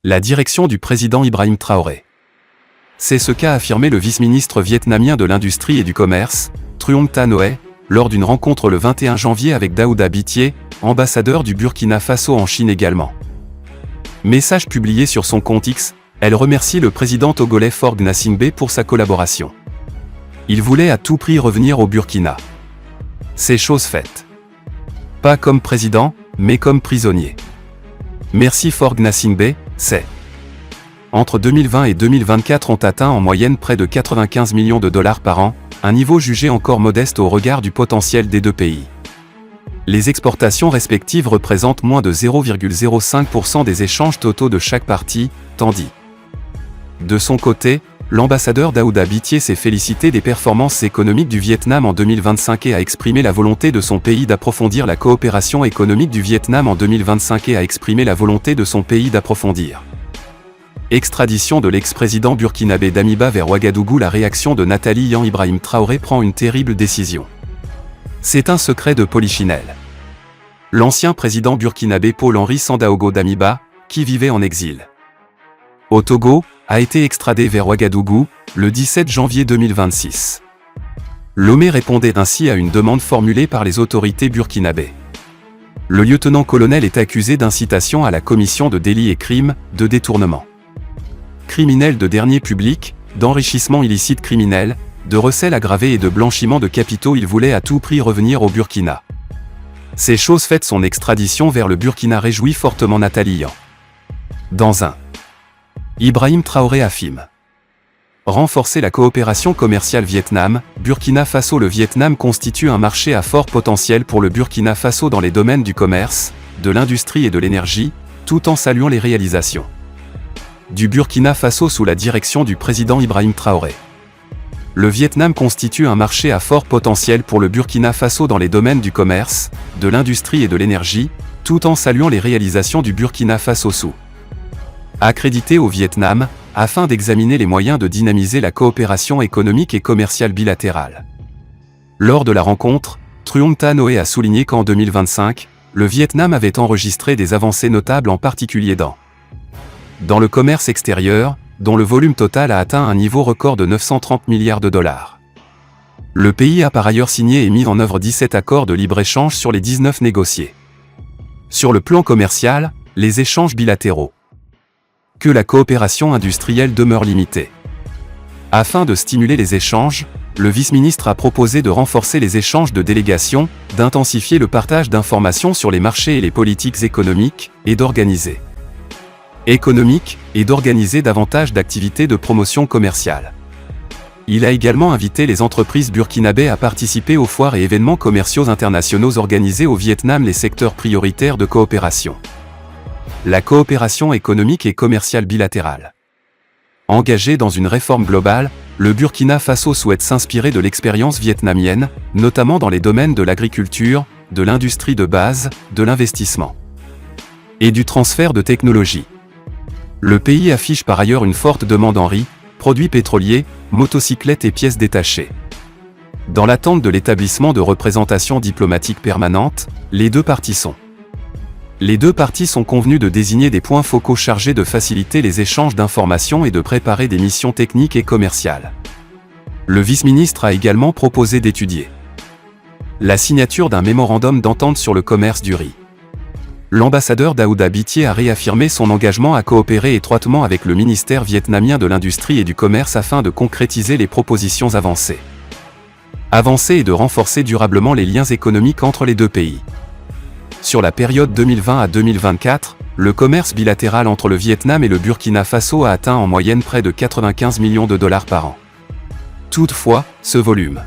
la direction du président Ibrahim Traoré. C'est ce qu'a affirmé le vice-ministre vietnamien de l'Industrie et du Commerce, Truong Tan Oe, lors d'une rencontre le 21 janvier avec Daouda Bittié, ambassadeur du Burkina Faso en Chine également. Message publié sur son compte X, elle remercie le président togolais Faure Gnassingbé pour sa collaboration. Il voulait à tout prix revenir au Burkina. C'est chose faite. Pas comme président, mais comme prisonnier. Merci Faure Gnassingbé, c'est. Entre 2020 et 2024 ont atteint en moyenne près de 95 millions de dollars par an, un niveau jugé encore modeste au regard du potentiel des deux pays. Les exportations respectives représentent moins de 0,05% des échanges totaux de chaque partie, tandis. De son côté, l'ambassadeur Daouda Bittié s'est félicité des performances économiques du Vietnam en 2025 et a exprimé la volonté de son pays d'approfondir la coopération économique du Vietnam en 2025 et a exprimé la volonté de son pays d'approfondir. Extradition de l'ex-président burkinabé Damiba vers Ouagadougou. La réaction de Nathalie Yan. Ibrahim Traoré prend une terrible décision. C'est un secret de Polichinelle. L'ancien président burkinabé Paul-Henri Sandaogo Damiba, qui vivait en exil au Togo, a été extradé vers Ouagadougou, le 17 janvier 2026. Lomé répondait ainsi à une demande formulée par les autorités burkinabées. Le lieutenant-colonel est accusé d'incitation à la commission de délits et crimes, de détournement criminel de deniers publics, d'enrichissement illicite criminel, de recel aggravé et de blanchiment de capitaux. Il voulait à tout prix revenir au Burkina. C'est chose faite. Son extradition vers le Burkina réjouit fortement Nathalie Yan. Dans un Ibrahim Traoré affirme renforcer la coopération commerciale Vietnam-Burkina Faso. Le Vietnam constitue un marché à fort potentiel pour le Burkina Faso dans les domaines du commerce, de l'industrie et de l'énergie, tout en saluant les réalisations du Burkina Faso sous la direction du président Ibrahim Traoré. Le Vietnam constitue un marché à fort potentiel pour le Burkina Faso dans les domaines du commerce, de l'industrie et de l'énergie, tout en saluant les réalisations du Burkina Faso sous accrédité au Vietnam, afin d'examiner les moyens de dynamiser la coopération économique et commerciale bilatérale. Lors de la rencontre, Truong Tan Oe a souligné qu'en 2025, le Vietnam avait enregistré des avancées notables, en particulier dans le commerce extérieur, dont le volume total a atteint un niveau record de 930 milliards de dollars. Le pays a par ailleurs signé et mis en œuvre 17 accords de libre-échange sur les 19 négociés. Sur le plan commercial, les échanges bilatéraux que la coopération industrielle demeure limitée. Afin de stimuler les échanges, le vice-ministre a proposé de renforcer les échanges de délégations, d'intensifier le partage d'informations sur les marchés et les politiques économiques, et d'organiser davantage d'activités de promotion commerciale. Il a également invité les entreprises burkinabées à participer aux foires et événements commerciaux internationaux organisés au Vietnam. Les secteurs prioritaires de coopération. La coopération économique et commerciale bilatérale. Engagé dans une réforme globale, le Burkina Faso souhaite s'inspirer de l'expérience vietnamienne, notamment dans les domaines de l'agriculture, de l'industrie de base, de l'investissement et du transfert de technologies. Le pays affiche par ailleurs une forte demande en riz, produits pétroliers, motocyclettes et pièces détachées. Dans l'attente de l'établissement de représentations diplomatiques permanentes, les deux parties sont convenues de désigner des points focaux chargés de faciliter les échanges d'informations et de préparer des missions techniques et commerciales. Le vice-ministre a également proposé d'étudier la signature d'un mémorandum d'entente sur le commerce du riz. L'ambassadeur Daouda Bittié a réaffirmé son engagement à coopérer étroitement avec le ministère vietnamien de l'Industrie et du Commerce afin de concrétiser les propositions avancées et de renforcer durablement les liens économiques entre les deux pays. Sur la période 2020 à 2024, le commerce bilatéral entre le Vietnam et le Burkina Faso a atteint en moyenne près de 95 millions de dollars par an. Toutefois, ce volume